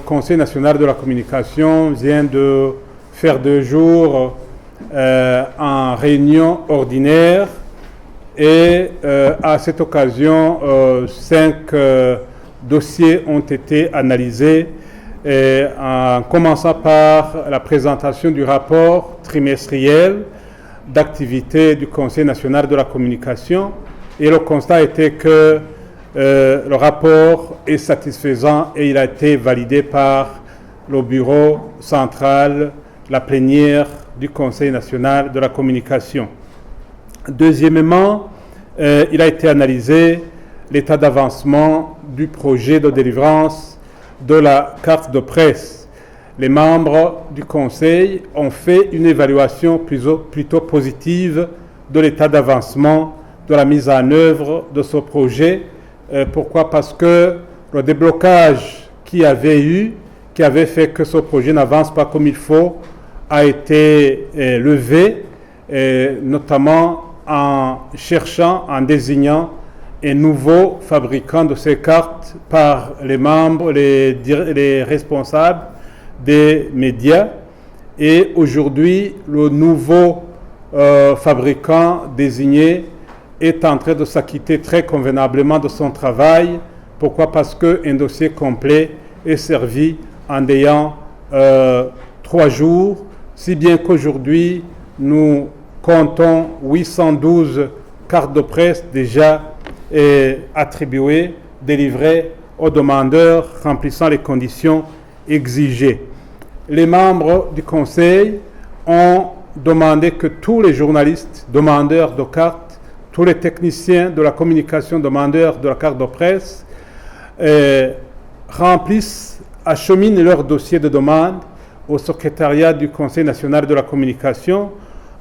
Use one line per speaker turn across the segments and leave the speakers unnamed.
Conseil national de la communication vient de faire 2 jours en réunion ordinaire et à cette occasion, 5 dossiers ont été analysés, en commençant par la présentation du rapport trimestriel d'activité du Conseil national de la communication. Et le constat était que le rapport est satisfaisant et il a été validé par le bureau central, la plénière du Conseil national de la communication. Deuxièmement, il a été analysé l'état d'avancement du projet de délivrance de la carte de presse. Les membres du Conseil ont fait une évaluation plutôt positive de l'état d'avancement de la mise en œuvre de ce projet. Pourquoi? Parce que le déblocage qui avait fait que ce projet n'avance pas comme il faut, a été levé, notamment en désignant un nouveau fabricant de ces cartes par les membres, les responsables des médias. Et aujourd'hui, le nouveau fabricant désigné est en train de s'acquitter très convenablement de son travail. Pourquoi? Parce qu'un dossier complet est servi en ayant 3 jours, si bien qu'aujourd'hui, nous comptons 812 cartes de presse déjà attribuées, délivrées aux demandeurs remplissant les conditions exigées. Les membres du Conseil ont demandé que tous les journalistes demandeurs de cartes, tous les techniciens de la communication demandeurs de la carte de presse acheminent leur dossier de demande au secrétariat du Conseil national de la communication,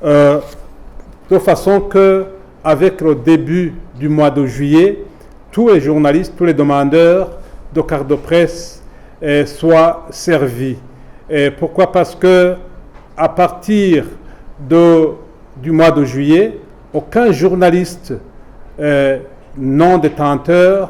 de façon que, avec le début du mois de juillet, tous les journalistes, tous les demandeurs de carte de presse soient servis. Pourquoi? Parce que à partir du mois de juillet, aucun journaliste non détenteur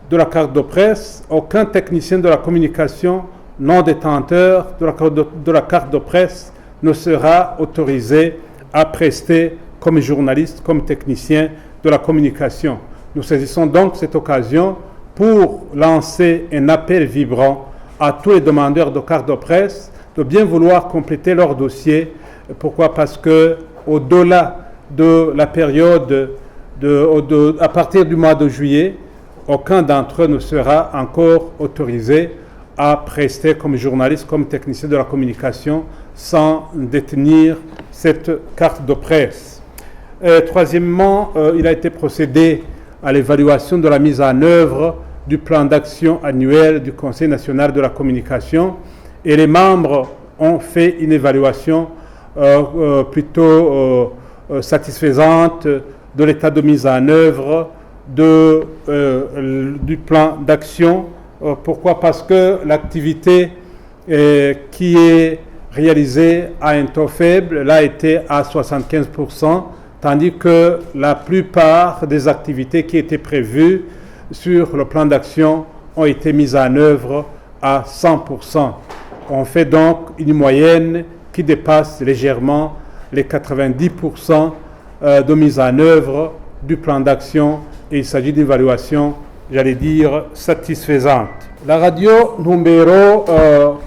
de la carte de presse, aucun technicien de la communication non détenteur de la carte de presse ne sera autorisé à prester comme journaliste, comme technicien de la communication. Nous saisissons donc cette occasion pour lancer un appel vibrant à tous les demandeurs de carte de presse de bien vouloir compléter leur dossier. Pourquoi? Parce que au-delà de la période à partir du mois de juillet, aucun d'entre eux ne sera encore autorisé à prester comme journaliste, comme technicien de la communication sans détenir cette carte de presse. Troisièmement, il a été procédé à l'évaluation de la mise en œuvre du plan d'action annuel du Conseil national de la communication et les membres ont fait une évaluation plutôt satisfaisante de l'état de mise en œuvre du plan d'action. Pourquoi? Parce que l'activité qui est réalisée à un taux faible l'a été à 75%, tandis que la plupart des activités qui étaient prévues sur le plan d'action ont été mises en œuvre à 100%. On fait donc une moyenne qui dépasse légèrement les 90% de mise en œuvre du plan d'action et il s'agit d'une évaluation, j'allais dire, satisfaisante. La radio Numbero,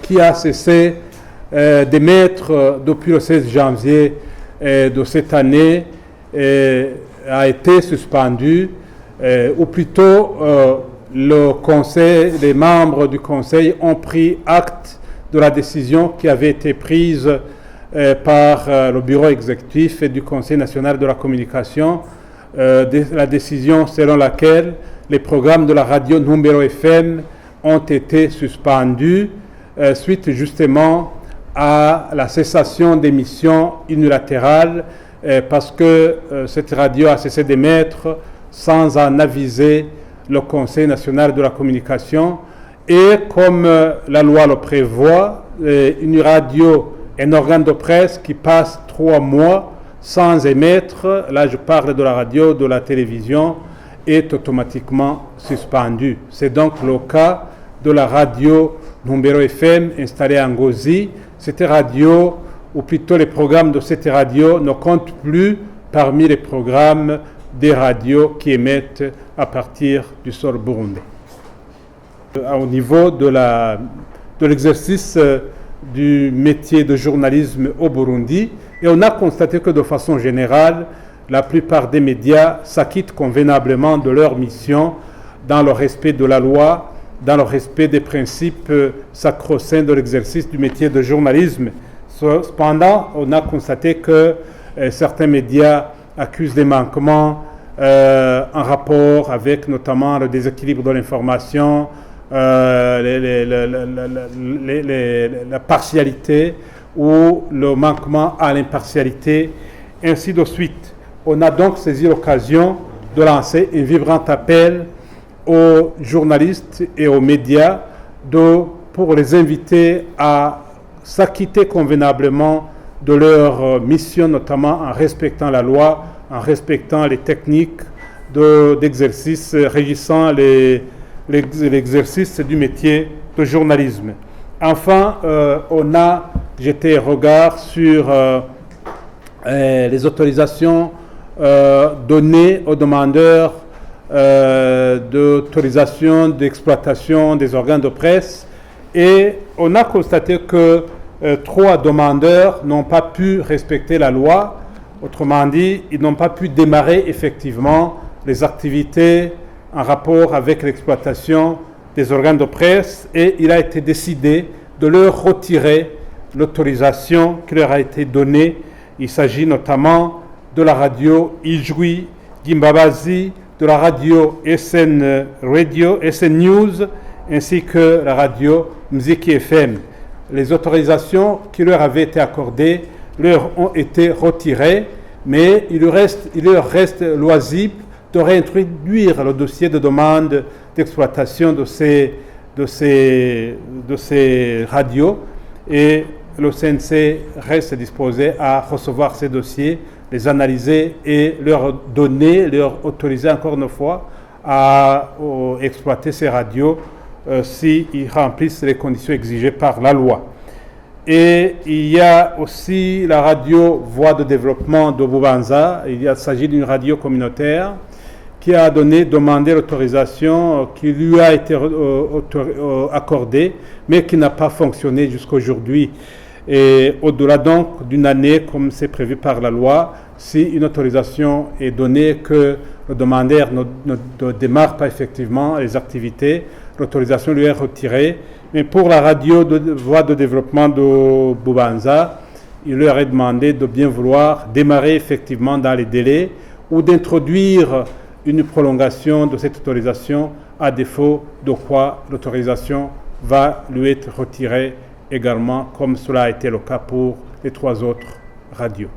qui a cessé d'émettre depuis le 16 janvier de cette année, a été suspendue, ou plutôt les membres du Conseil ont pris acte de la décision qui avait été prise par le bureau exécutif et du Conseil national de la communication, la décision selon laquelle les programmes de la radio Numbero FM ont été suspendus suite justement à la cessation d'émissions unilatérales parce que cette radio a cessé d'émettre sans en aviser le Conseil national de la communication et comme la loi le prévoit, une radio, un organe de presse qui passe 3 mois sans émettre, là je parle de la radio, de la télévision, est automatiquement suspendu. C'est donc le cas de la radio Numbero FM installé à Ngozi. Cette radio, ou plutôt les programmes de cette radio, ne comptent plus parmi les programmes des radios qui émettent à partir du sol burundais. Au niveau de l'exercice du métier de journalisme au Burundi, et on a constaté que de façon générale, la plupart des médias s'acquittent convenablement de leur mission dans le respect de la loi, dans le respect des principes sacro-saints de l'exercice du métier de journalisme. Cependant, on a constaté que certains médias accusent des manquements en rapport avec notamment le déséquilibre de l'information, la partialité ou le manquement à l'impartialité, ainsi de suite. On a donc saisi l'occasion de lancer un vibrant appel aux journalistes et aux médias pour les inviter à s'acquitter convenablement de leur mission, notamment en respectant la loi, en respectant les techniques d'exercice régissant l'exercice du métier de journalisme. Enfin, on a jeté un regard sur les autorisations données aux demandeurs d'autorisation d'exploitation des organes de presse, et on a constaté que 3 demandeurs n'ont pas pu respecter la loi. Autrement dit, ils n'ont pas pu démarrer effectivement les activités en rapport avec l'exploitation des organes de presse, et il a été décidé de leur retirer l'autorisation qui leur a été donnée. Il s'agit notamment de la radio Ijwi Gimbabazi, de la radio SN News, ainsi que la radio Mziki FM. Les autorisations qui leur avaient été accordées leur ont été retirées, mais il leur reste loisible de réintroduire le dossier de demande d'exploitation de ces radios, et le CNC reste disposé à recevoir ces dossiers, les analyser et leur autoriser encore une fois à exploiter ces radios s'ils remplissent les conditions exigées par la loi. Et il y a aussi la radio Voix de développement de Bubanza. Il s'agit d'une radio communautaire qui a demandé l'autorisation qui lui a été accordée, mais qui n'a pas fonctionné jusqu'à aujourd'hui. Et au-delà donc d'une année, comme c'est prévu par la loi, si une autorisation est donnée que le demandeur ne démarre pas effectivement les activités, l'autorisation lui est retirée. Mais pour la radio Voix de développement de Bubanza, il leur est demandé de bien vouloir démarrer effectivement dans les délais ou d'introduire une prolongation de cette autorisation, à défaut de quoi l'autorisation va lui être retirée également, comme cela a été le cas pour les 3 autres radios.